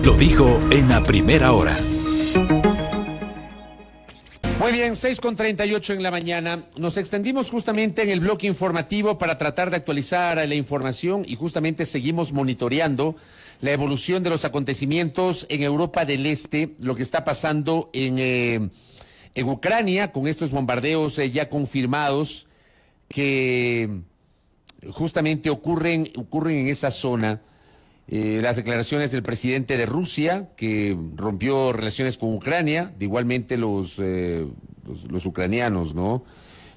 Lo dijo en la primera hora. Muy bien, 6:38 en la mañana. Nos extendimos justamente en el bloque informativo para tratar de actualizar la información y justamente seguimos monitoreando la evolución de los acontecimientos en Europa del Este, lo que está pasando en Ucrania con estos bombardeos ya confirmados que justamente ocurren en esa zona. Las declaraciones del presidente de Rusia, que rompió relaciones con Ucrania, de igualmente los ucranianos, ¿no?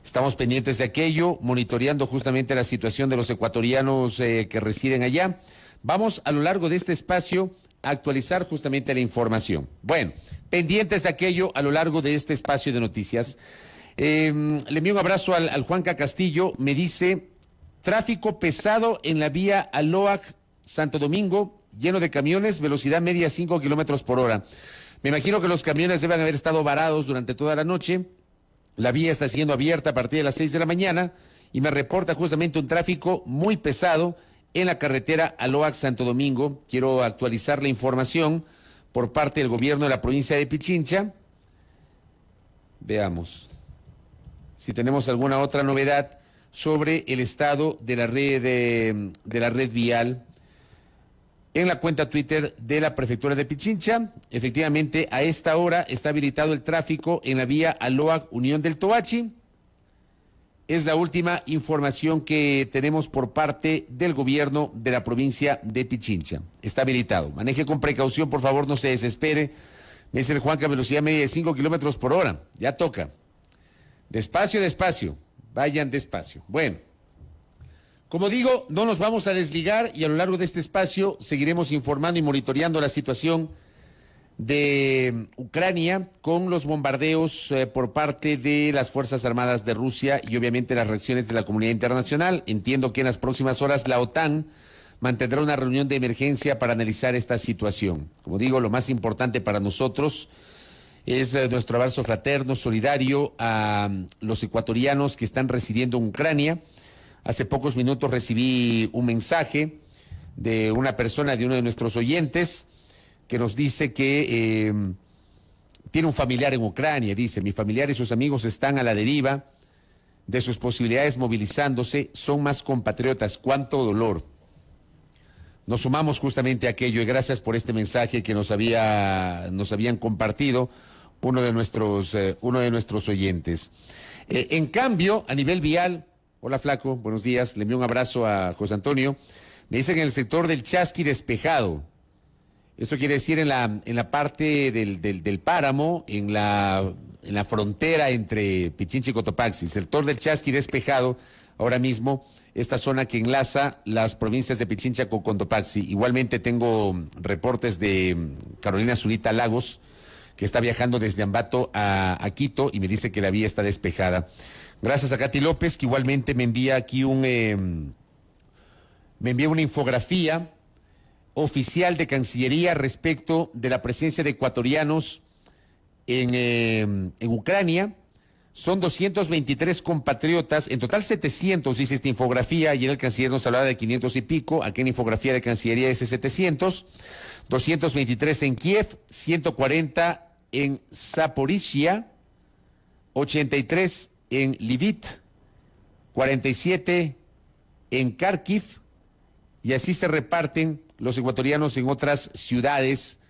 Estamos pendientes de aquello, monitoreando justamente la situación de los ecuatorianos que residen allá. Vamos a lo largo de este espacio a actualizar justamente la información. Bueno, pendientes de aquello a lo largo de este espacio de noticias. Le envío un abrazo al Juanca Castillo, me dice, tráfico pesado en la vía Aloac Santo Domingo, lleno de camiones, velocidad media 5 kilómetros por hora. Me imagino que los camiones deben haber estado varados durante toda la noche. La vía está siendo abierta a partir de las 6 de la mañana y me reporta justamente un tráfico muy pesado en la carretera Aloac Santo Domingo. Quiero actualizar la información por parte del gobierno de la provincia de Pichincha. Veamos si tenemos alguna otra novedad sobre el estado de la red vial. En la cuenta Twitter de la prefectura de Pichincha, efectivamente a esta hora está habilitado el tráfico en la vía Aloac Unión del Toachi. Es la última información que tenemos por parte del gobierno de la provincia de Pichincha. Está habilitado. Maneje con precaución, por favor, no se desespere. Me dice el Juanca, velocidad media de 5 kilómetros por hora. Ya toca. Despacio, despacio. Vayan despacio. Bueno. Como digo, no nos vamos a desligar y a lo largo de este espacio seguiremos informando y monitoreando la situación de Ucrania con los bombardeos por parte de las Fuerzas Armadas de Rusia y obviamente las reacciones de la comunidad internacional. Entiendo que en las próximas horas la OTAN mantendrá una reunión de emergencia para analizar esta situación. Como digo, lo más importante para nosotros es nuestro abrazo fraterno, solidario a los ecuatorianos que están residiendo en Ucrania. Hace pocos minutos recibí un mensaje de una persona, de uno de nuestros oyentes, que nos dice que tiene un familiar en Ucrania. Dice, mi familiar y sus amigos están a la deriva de sus posibilidades movilizándose, son más compatriotas. ¡Cuánto dolor! Nos sumamos justamente a aquello y gracias por este mensaje que nos habían compartido uno de nuestros oyentes. En cambio, a nivel vial, hola Flaco, buenos días, le envío un abrazo a José Antonio. Me dicen en el sector del Chasqui despejado. Esto quiere decir en la parte del páramo, en la frontera entre Pichincha y Cotopaxi. Sector del Chasqui despejado, ahora mismo, esta zona que enlaza las provincias de Pichincha con Cotopaxi. Igualmente tengo reportes de Carolina Zurita Lagos, que está viajando desde Ambato a Quito y me dice que la vía está despejada. Gracias a Katy López, que igualmente me envía aquí una infografía oficial de Cancillería respecto de la presencia de ecuatorianos en Ucrania. Son 223 compatriotas, en total 700, dice esta infografía. Ayer el canciller nos hablaba de 500 y pico, aquí en la infografía de Cancillería dice 700, 223 en Kiev, 140 en Zaporizhia, 83 en Lviv, 47 en Kharkiv, y así se reparten los ecuatorianos en otras ciudades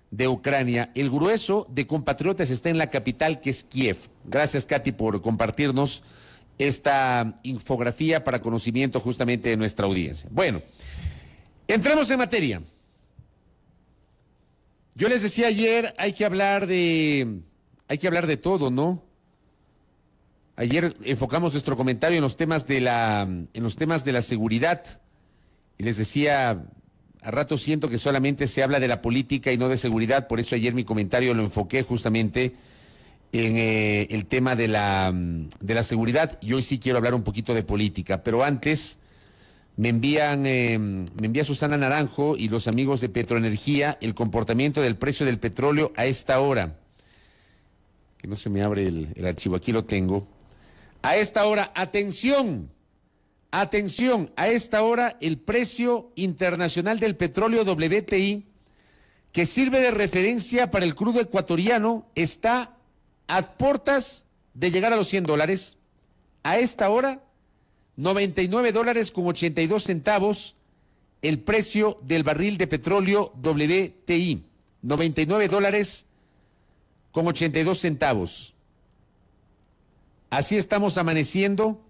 de Ucrania. El grueso de compatriotas está en la capital, que es Kiev. Gracias, Katy, por compartirnos esta infografía para conocimiento justamente de nuestra audiencia. Bueno, entremos en materia. Yo les decía ayer, hay que hablar de todo, ¿no? Ayer enfocamos nuestro comentario en los temas de la seguridad y les decía, a rato siento que solamente se habla de la política y no de seguridad, por eso ayer mi comentario lo enfoqué justamente en el tema de la seguridad, y hoy sí quiero hablar un poquito de política, pero antes me envía Susana Naranjo y los amigos de Petroenergía el comportamiento del precio del petróleo a esta hora. Que no se me abre el archivo, aquí lo tengo. A esta hora, atención, a esta hora el precio internacional del petróleo WTI que sirve de referencia para el crudo ecuatoriano, está a puertas de llegar a los $100. A esta hora, $99.82 el precio del barril de petróleo WTI. $99.82. Así estamos amaneciendo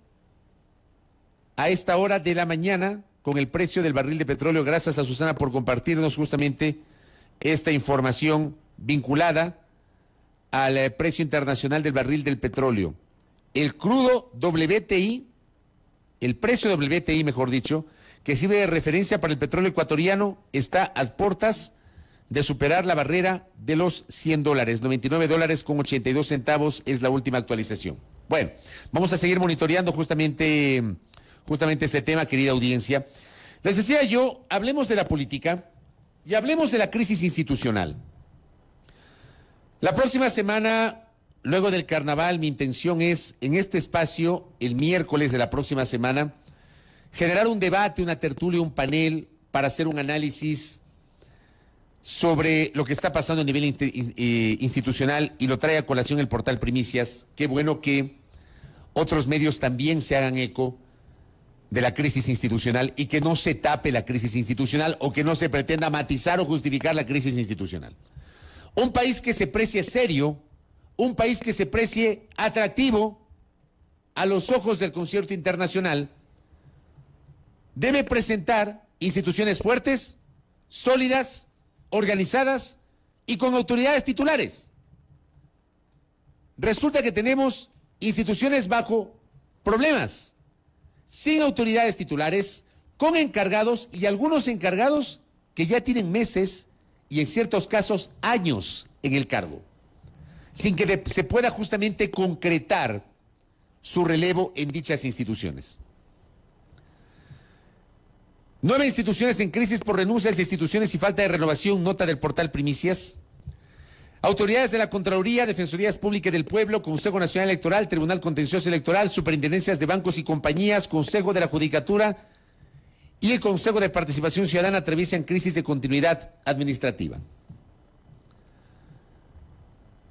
a esta hora de la mañana con el precio del barril de petróleo. Gracias a Susana por compartirnos justamente esta información vinculada al precio internacional del barril del petróleo. El crudo WTI, el precio WTI, mejor dicho, que sirve de referencia para el petróleo ecuatoriano, está a puertas de superar la barrera de los $100. $99.82 es la última actualización. Bueno, vamos a seguir monitoreando justamente este tema, querida audiencia. Les decía yo, hablemos de la política y hablemos de la crisis institucional. La próxima semana, luego del carnaval, mi intención es, en este espacio, el miércoles de la próxima semana, generar un debate, una tertulia, un panel para hacer un análisis sobre lo que está pasando a nivel institucional, y lo trae a colación el portal Primicias. Qué bueno que otros medios también se hagan eco de la crisis institucional y que no se tape la crisis institucional o que no se pretenda matizar o justificar la crisis institucional. Un país que se precie serio, un país que se precie atractivo a los ojos del concierto internacional, debe presentar instituciones fuertes, sólidas, organizadas y con autoridades titulares. Resulta que tenemos instituciones bajo problemas, sin autoridades titulares, con encargados, y algunos encargados que ya tienen meses y en ciertos casos años en el cargo, sin que se pueda justamente concretar su relevo en dichas instituciones. 9 instituciones en crisis por renuncias de instituciones y falta de renovación, nota del portal Primicias. Autoridades de la Contraloría, Defensorías Públicas del Pueblo, Consejo Nacional Electoral, Tribunal Contencioso Electoral, Superintendencias de Bancos y Compañías, Consejo de la Judicatura y el Consejo de Participación Ciudadana atraviesan crisis de continuidad administrativa.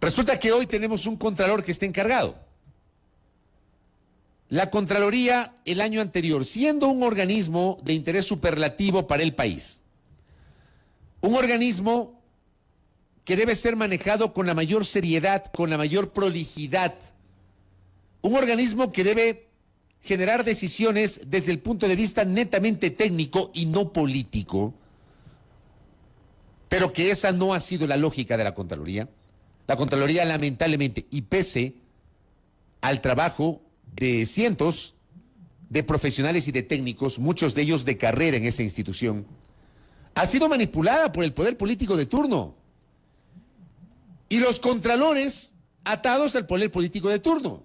Resulta que hoy tenemos un contralor que está encargado. La Contraloría, el año anterior, siendo un organismo de interés superlativo para el país, un organismo que debe ser manejado con la mayor seriedad, con la mayor prolijidad, un organismo que debe generar decisiones desde el punto de vista netamente técnico y no político, pero que esa no ha sido la lógica de la Contraloría. La Contraloría, lamentablemente, y pese al trabajo de cientos de profesionales y de técnicos, muchos de ellos de carrera en esa institución, ha sido manipulada por el poder político de turno. Y los contralores atados al poder político de turno.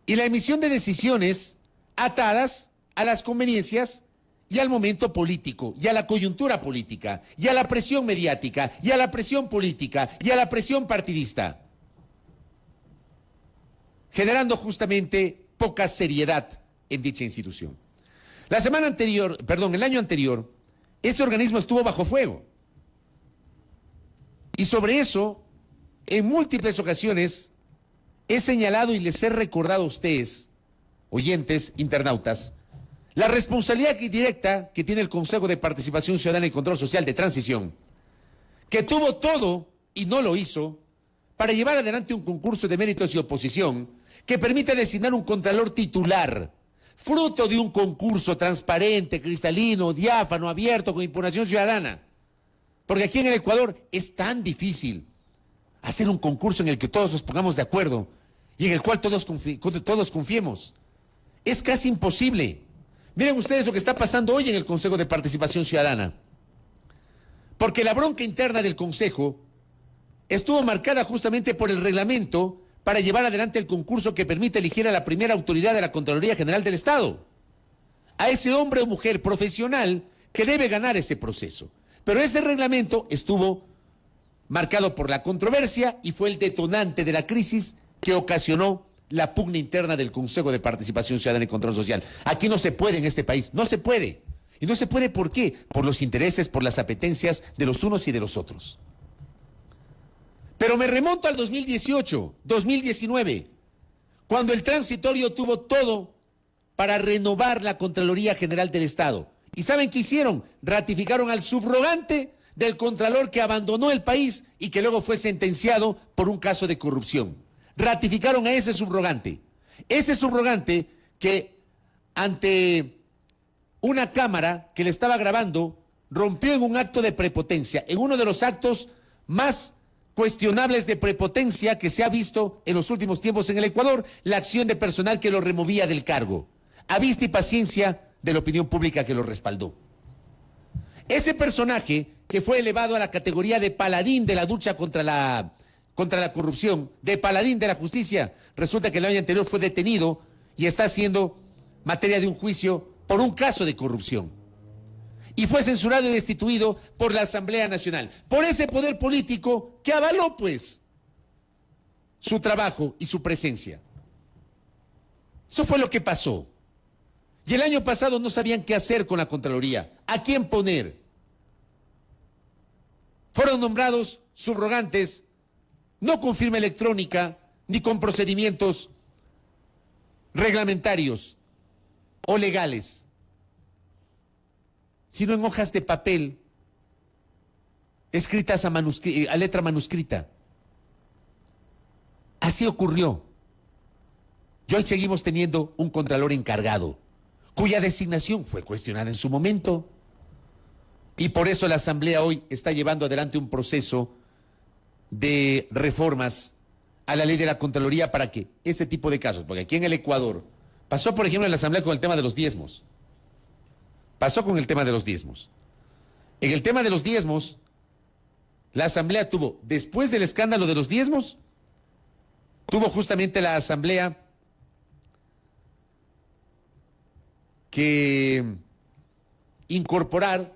Y la emisión de decisiones atadas a las conveniencias y al momento político, y a la coyuntura política, y a la presión mediática, y a la presión política, y a la presión partidista, generando justamente poca seriedad en dicha institución. El año anterior, ese organismo estuvo bajo fuego. Y sobre eso, en múltiples ocasiones, he señalado y les he recordado a ustedes, oyentes, internautas, la responsabilidad directa que tiene el Consejo de Participación Ciudadana y Control Social de Transición, que tuvo todo y no lo hizo, para llevar adelante un concurso de méritos y oposición que permite designar un contralor titular, fruto de un concurso transparente, cristalino, diáfano, abierto, con impugnación ciudadana. Porque aquí en el Ecuador es tan difícil hacer un concurso en el que todos nos pongamos de acuerdo y en el cual todos confiemos. Es casi imposible. Miren ustedes lo que está pasando hoy en el Consejo de Participación Ciudadana. Porque la bronca interna del Consejo estuvo marcada justamente por el reglamento para llevar adelante el concurso que permite elegir a la primera autoridad de la Contraloría General del Estado. A ese hombre o mujer profesional que debe ganar ese proceso. Pero ese reglamento estuvo marcado por la controversia y fue el detonante de la crisis que ocasionó la pugna interna del Consejo de Participación Ciudadana y Control Social. Aquí no se puede en este país, no se puede. Y no se puede, ¿por qué? Por los intereses, por las apetencias de los unos y de los otros. Pero me remonto al 2018, 2019, cuando el transitorio tuvo todo para renovar la Contraloría General del Estado. ¿Y saben qué hicieron? Ratificaron al subrogante del contralor que abandonó el país y que luego fue sentenciado por un caso de corrupción. Ratificaron a ese subrogante. Ese subrogante que ante una cámara que le estaba grabando rompió en un acto de prepotencia, en uno de los actos más cuestionables de prepotencia que se ha visto en los últimos tiempos en el Ecuador, la acción de personal que lo removía del cargo, a vista y paciencia de la opinión pública que lo respaldó. Ese personaje que fue elevado a la categoría de paladín de la lucha contra la corrupción, de paladín de la justicia, resulta que el año anterior fue detenido y está siendo materia de un juicio por un caso de corrupción. Y fue censurado y destituido por la Asamblea Nacional, por ese poder político que avaló, pues, su trabajo y su presencia. Eso fue lo que pasó. Y el año pasado no sabían qué hacer con la Contraloría, a quién poner. Fueron nombrados subrogantes, no con firma electrónica, ni con procedimientos reglamentarios o legales, sino en hojas de papel, escritas a letra manuscrita. Así ocurrió. Y hoy seguimos teniendo un contralor encargado, cuya designación fue cuestionada en su momento. Y por eso la Asamblea hoy está llevando adelante un proceso de reformas a la ley de la Contraloría para que ese tipo de casos, porque aquí en el Ecuador pasó, por ejemplo, en la Asamblea con el tema de los diezmos. Pasó con el tema de los diezmos. En el tema de los diezmos, la Asamblea tuvo, después del escándalo de los diezmos, tuvo justamente la Asamblea que incorporar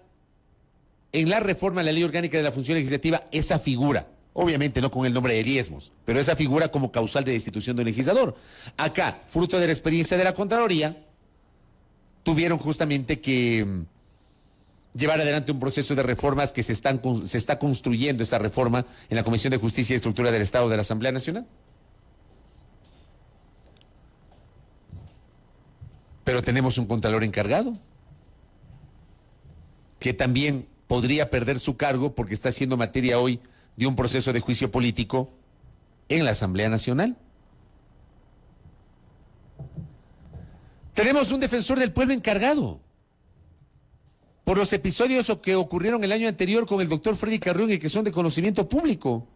en la reforma a la Ley Orgánica de la Función Legislativa esa figura. Obviamente no con el nombre de diezmos, pero esa figura como causal de destitución de un legislador. Acá, fruto de la experiencia de la Contraloría, tuvieron justamente que llevar adelante un proceso de reformas que se está construyendo esa reforma en la Comisión de Justicia y Estructura del Estado de la Asamblea Nacional. Pero tenemos un contralor encargado que también podría perder su cargo porque está siendo materia hoy de un proceso de juicio político en la Asamblea Nacional. Tenemos un defensor del pueblo encargado por los episodios que ocurrieron el año anterior con el doctor Freddy Carrión y que son de conocimiento público.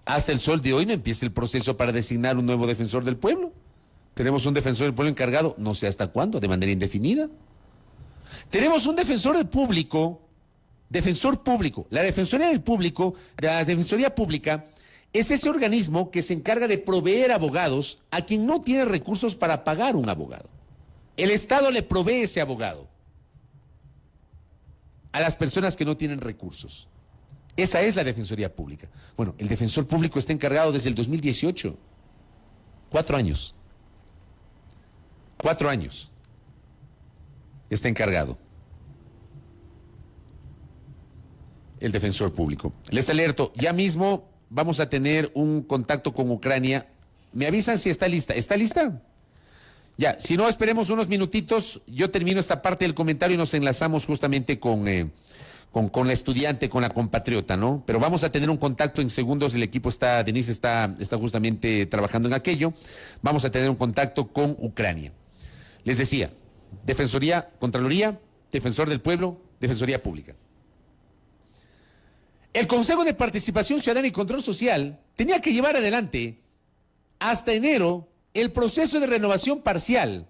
Hasta el sol de hoy no empieza el proceso para designar un nuevo defensor del pueblo. Tenemos un defensor del pueblo encargado, no sé hasta cuándo, de manera indefinida. Tenemos un defensor del público, defensor público. La Defensoría Pública es ese organismo que se encarga de proveer abogados a quien no tiene recursos para pagar un abogado. El Estado le provee ese abogado a las personas que no tienen recursos. Esa es la Defensoría Pública. Bueno, el defensor público está encargado desde el 2018. 4 años. 4 años. Está encargado el defensor público. Les alerto, ya mismo vamos a tener un contacto con Ucrania. ¿Me avisan si está lista? ¿Está lista? Ya, si no, esperemos unos minutitos. Yo termino esta parte del comentario y nos enlazamos justamente con la estudiante, con la compatriota, ¿no? Pero vamos a tener un contacto en segundos. El equipo Denise está justamente trabajando en aquello. Vamos a tener un contacto con Ucrania. Les decía, Defensoría, Contraloría, Defensor del Pueblo, Defensoría Pública. El Consejo de Participación Ciudadana y Control Social tenía que llevar adelante hasta enero el proceso de renovación parcial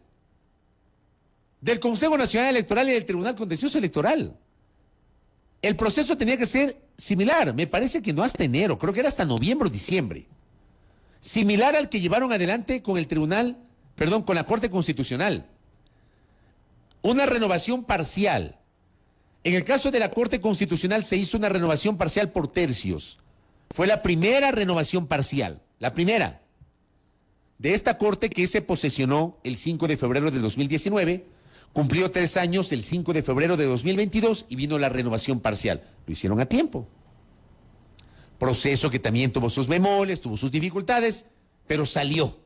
del Consejo Nacional Electoral y del Tribunal Contencioso Electoral. El proceso tenía que ser similar, me parece que no hasta enero, creo que era hasta noviembre o diciembre. Similar al que llevaron adelante con con la Corte Constitucional. Una renovación parcial. En el caso de la Corte Constitucional se hizo una renovación parcial por tercios. Fue la primera renovación parcial, la primera de esta Corte que se posesionó el 5 de febrero de 2019 Cumplió 3 años el 5 de febrero de 2022 y vino la renovación parcial. Lo hicieron a tiempo. Proceso que también tuvo sus bemoles, tuvo sus dificultades, pero salió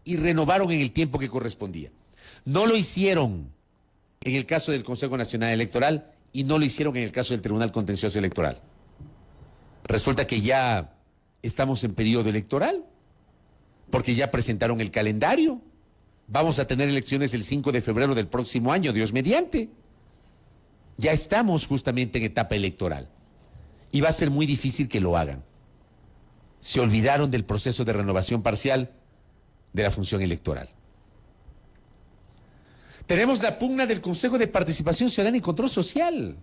y renovaron en el tiempo que correspondía. No lo hicieron en el caso del Consejo Nacional Electoral y no lo hicieron en el caso del Tribunal Contencioso Electoral. Resulta que ya estamos en periodo electoral, porque ya presentaron el calendario. Vamos a tener elecciones el 5 de febrero del próximo año, Dios mediante. Ya estamos justamente en etapa electoral. Y va a ser muy difícil que lo hagan. Se olvidaron del proceso de renovación parcial de la función electoral. Tenemos la pugna del Consejo de Participación Ciudadana y Control Social.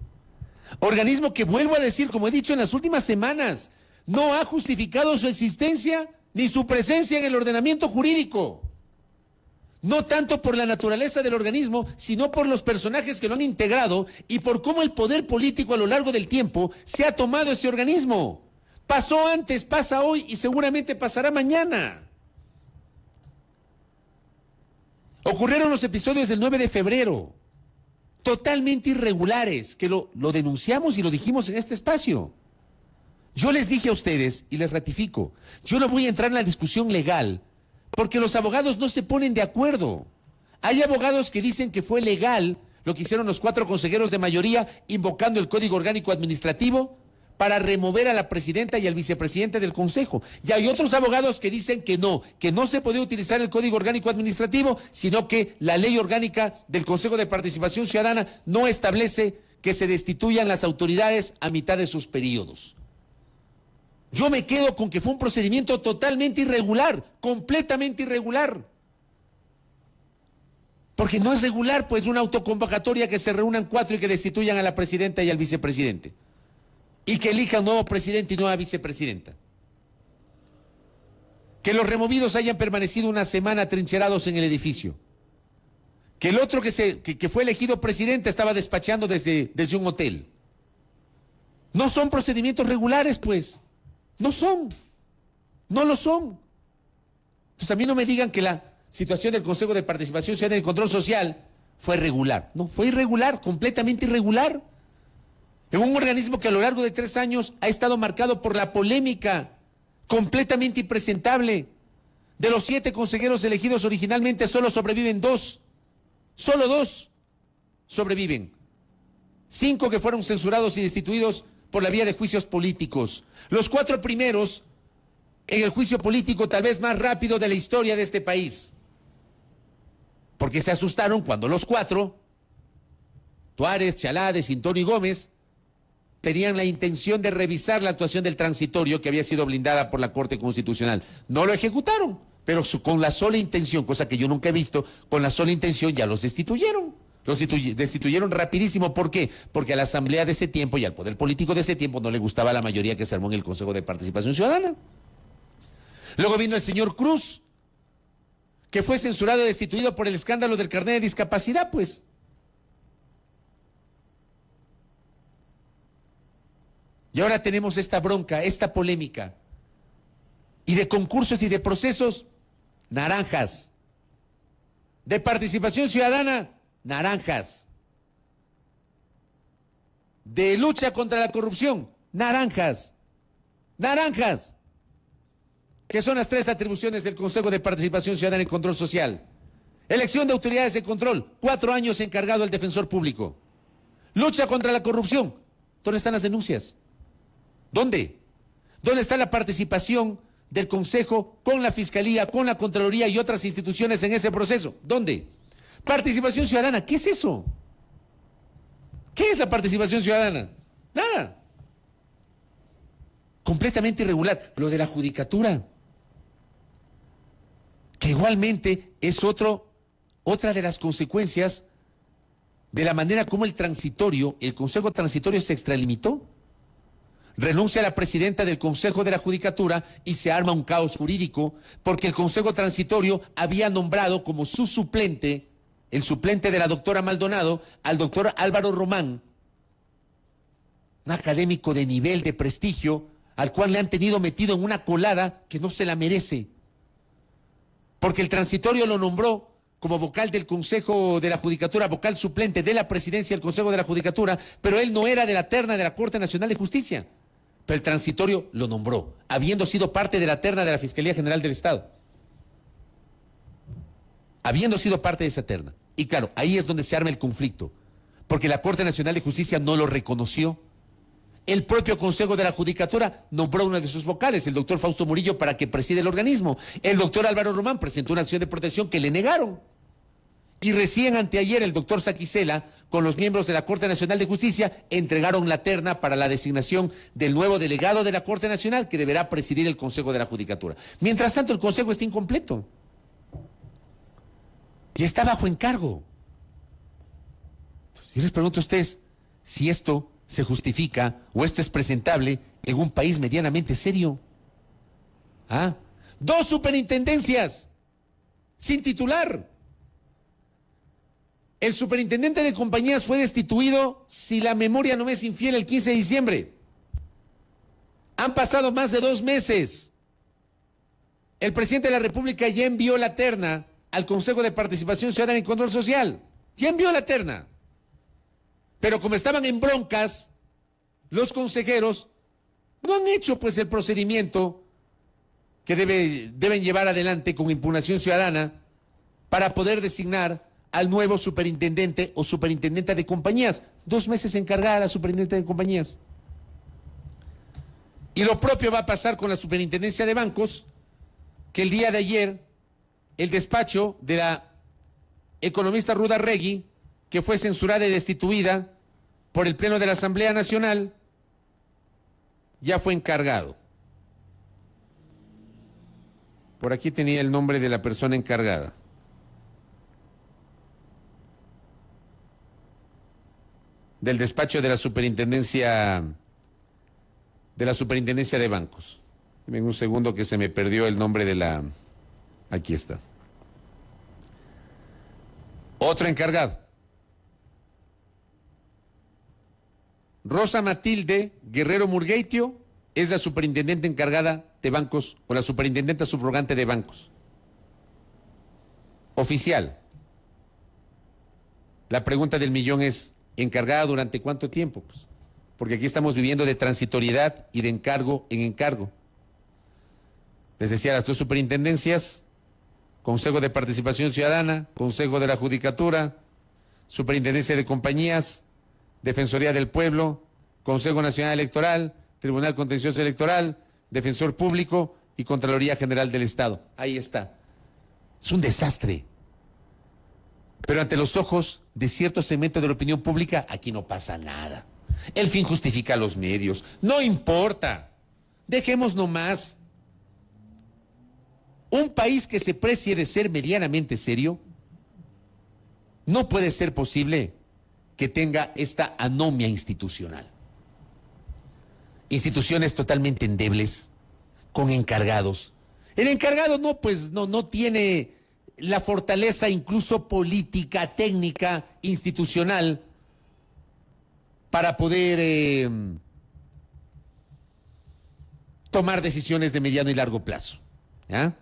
Organismo que, vuelvo a decir, como he dicho en las últimas semanas, no ha justificado su existencia ni su presencia en el ordenamiento jurídico. No tanto por la naturaleza del organismo, sino por los personajes que lo han integrado y por cómo el poder político a lo largo del tiempo se ha tomado ese organismo. Pasó antes, pasa hoy y seguramente pasará mañana. Ocurrieron los episodios del 9 de febrero, totalmente irregulares, que lo denunciamos y lo dijimos en este espacio. Yo les dije a ustedes, y les ratifico, yo no voy a entrar en la discusión legal, porque los abogados no se ponen de acuerdo. Hay abogados que dicen que fue legal lo que hicieron los 4 consejeros de mayoría invocando el Código Orgánico Administrativo para remover a la presidenta y al vicepresidente del Consejo. Y hay otros abogados que dicen que no se podía utilizar el Código Orgánico Administrativo, sino que la Ley Orgánica del Consejo de Participación Ciudadana no establece que se destituyan las autoridades a mitad de sus periodos. Yo me quedo con que fue un procedimiento totalmente irregular, completamente irregular. Porque no es regular, pues, una autoconvocatoria que se reúnan 4 y que destituyan a la presidenta y al vicepresidente. Y que elijan nuevo presidente y nueva vicepresidenta. Que los removidos hayan permanecido una semana atrincherados en el edificio. Que el otro que fue elegido presidente estaba despachando desde un hotel. No son procedimientos regulares, pues. No son. No lo son. Pues a mí no me digan que la situación del Consejo de Participación Ciudadana y Control Social fue regular. No, fue irregular, completamente irregular. En un organismo que a lo largo de 3 años ha estado marcado por la polémica, completamente impresentable. De los 7 consejeros elegidos originalmente, solo sobreviven 2. Solo 2 sobreviven. 5 que fueron censurados y destituidos por la vía de juicios políticos. Los 4 primeros en el juicio político tal vez más rápido de la historia de este país. Porque se asustaron cuando los 4, Tuárez, Chalá, Sintón y Gómez, tenían la intención de revisar la actuación del transitorio que había sido blindada por la Corte Constitucional. No lo ejecutaron, pero con la sola intención, cosa que yo nunca he visto, con la sola intención ya los destituyeron. Los destituyeron rapidísimo. ¿Por qué? Porque a la Asamblea de ese tiempo y al poder político de ese tiempo no le gustaba la mayoría que se armó en el Consejo de Participación Ciudadana. Luego vino el señor Cruz, que fue censurado y destituido por el escándalo del carnet de discapacidad, pues. Y ahora tenemos esta bronca, esta polémica. Y de concursos y de procesos, naranjas. De participación ciudadana, naranjas. De lucha contra la corrupción, naranjas. Naranjas. Que son las 3 atribuciones del Consejo de Participación Ciudadana y Control Social. Elección de autoridades de control, 4 años encargado el defensor público. Lucha contra la corrupción, ¿dónde están las denuncias? ¿Dónde? ¿Dónde está la participación del Consejo con la Fiscalía, con la Contraloría y otras instituciones en ese proceso? ¿Dónde? Participación ciudadana, ¿qué es eso? ¿Qué es la participación ciudadana? Nada. Completamente irregular. Lo de la judicatura, que igualmente es otra de las consecuencias de la manera como el Consejo Transitorio se extralimitó. Renuncia a la presidenta del Consejo de la Judicatura y se arma un caos jurídico porque el Consejo Transitorio había nombrado como su suplente, el suplente de la doctora Maldonado, al doctor Álvaro Román, un académico de nivel, de prestigio, al cual le han tenido metido en una colada que no se la merece. Porque el transitorio lo nombró como vocal del Consejo de la Judicatura, vocal suplente de la presidencia del Consejo de la Judicatura, pero él no era de la terna de la Corte Nacional de Justicia. Pero el transitorio lo nombró, habiendo sido parte de la terna de la Fiscalía General del Estado. Habiendo sido parte de esa terna. Y claro, ahí es donde se arma el conflicto, porque la Corte Nacional de Justicia no lo reconoció. El propio Consejo de la Judicatura nombró uno de sus vocales, el doctor Fausto Murillo, para que preside el organismo. El doctor Álvaro Román presentó una acción de protección que le negaron. Y recién anteayer el doctor Saquicela, con los miembros de la Corte Nacional de Justicia, entregaron la terna para la designación del nuevo delegado de la Corte Nacional que deberá presidir el Consejo de la Judicatura. Mientras tanto, el Consejo está incompleto. Y está bajo encargo. Yo les pregunto a ustedes si esto se justifica o esto es presentable en un país medianamente serio. ¿Ah? 2 superintendencias sin titular. El superintendente de compañías fue destituido, si la memoria no me es infiel, el 15 de diciembre. Han pasado más de 2 meses. El presidente de la República ya envió la terna al Consejo de Participación Ciudadana y Control Social. Ya envió la terna. Pero como estaban en broncas, los consejeros no han hecho pues el procedimiento que deben llevar adelante con impugnación ciudadana para poder designar al nuevo superintendente o superintendenta de compañías. 2 meses encargada la superintendente de compañías. Y lo propio va a pasar con la superintendencia de bancos, que el día de ayer el despacho de la economista Ruda Regui, que fue censurada y destituida por el Pleno de la Asamblea Nacional, ya fue encargado. Por aquí tenía el nombre de la persona encargada. Del despacho de la superintendencia de bancos. Dime un segundo que se me perdió el nombre de la... Aquí está. Otro encargado. Rosa Matilde Guerrero Murgueitio es la superintendente encargada de bancos o la superintendenta subrogante de bancos. Oficial. La pregunta del millón es, ¿encargada durante cuánto tiempo? Pues, porque aquí estamos viviendo de transitoriedad y de encargo en encargo. Les decía, las 2 superintendencias, Consejo de Participación Ciudadana, Consejo de la Judicatura, Superintendencia de Compañías, Defensoría del Pueblo, Consejo Nacional Electoral, Tribunal Contencioso Electoral, Defensor Público y Contraloría General del Estado. Ahí está. Es un desastre. Pero ante los ojos de cierto segmento de la opinión pública, aquí no pasa nada. El fin justifica los medios. No importa. Dejemos nomás. Un país que se precie de ser medianamente serio, no puede ser posible que tenga esta anomia institucional. Instituciones totalmente endebles, con encargados. El encargado no tiene la fortaleza incluso política, técnica, institucional para poder tomar decisiones de mediano y largo plazo. ¿Ya?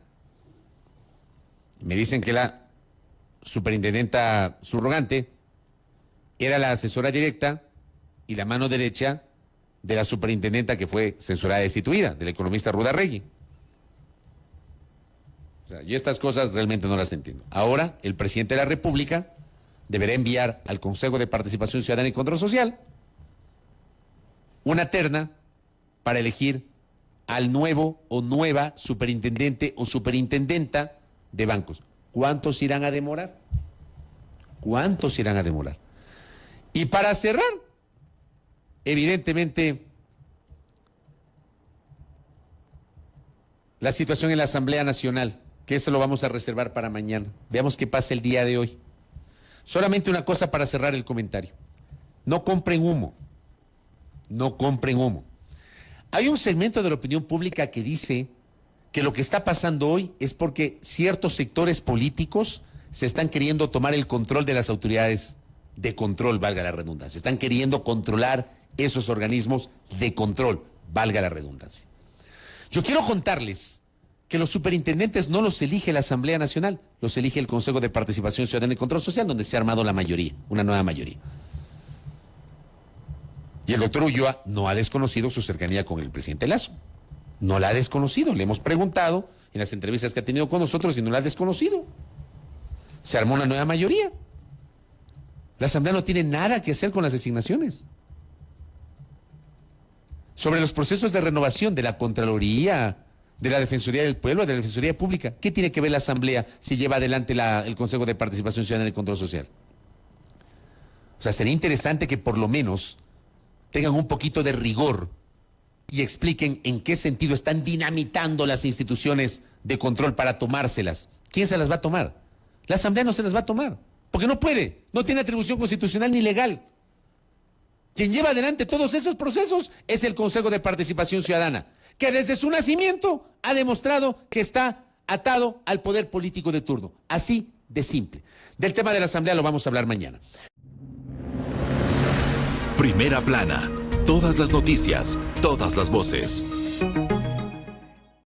Me dicen que la superintendenta subrogante era la asesora directa y la mano derecha de la superintendenta que fue censurada y destituida, del economista Ruda Regui. O sea, yo estas cosas realmente no las entiendo. Ahora, el presidente de la República deberá enviar al Consejo de Participación Ciudadana y Control Social una terna para elegir al nuevo o nueva superintendente o superintendenta de bancos. ¿Cuántos irán a demorar? ¿Cuántos irán a demorar? Y para cerrar, evidentemente, la situación en la Asamblea Nacional, que eso lo vamos a reservar para mañana. Veamos qué pasa el día de hoy. Solamente una cosa para cerrar el comentario. No compren humo. No compren humo. Hay un segmento de la opinión pública que dice que lo que está pasando hoy es porque ciertos sectores políticos se están queriendo tomar el control de las autoridades de control, valga la redundancia. Están queriendo controlar esos organismos de control, valga la redundancia. Yo quiero contarles que los superintendentes no los elige la Asamblea Nacional, los elige el Consejo de Participación Ciudadana y Control Social, donde se ha armado la mayoría, una nueva mayoría. Y el doctor Ulloa no ha desconocido su cercanía con el presidente Lasso. No la ha desconocido. Le hemos preguntado en las entrevistas que ha tenido con nosotros y no la ha desconocido. Se armó una nueva mayoría. La Asamblea no tiene nada que hacer con las designaciones. Sobre los procesos de renovación de la Contraloría, de la Defensoría del Pueblo, de la Defensoría Pública, ¿qué tiene que ver la Asamblea si lleva adelante el Consejo de Participación Ciudadana y Control Social? O sea, sería interesante que por lo menos tengan un poquito de rigor y expliquen en qué sentido están dinamitando las instituciones de control para tomárselas. ¿Quién se las va a tomar? La Asamblea no se las va a tomar, porque no puede, no tiene atribución constitucional ni legal. Quien lleva adelante todos esos procesos es el Consejo de Participación Ciudadana, que desde su nacimiento ha demostrado que está atado al poder político de turno. Así de simple. Del tema de la Asamblea lo vamos a hablar mañana. Primera plana. Todas las noticias, todas las voces.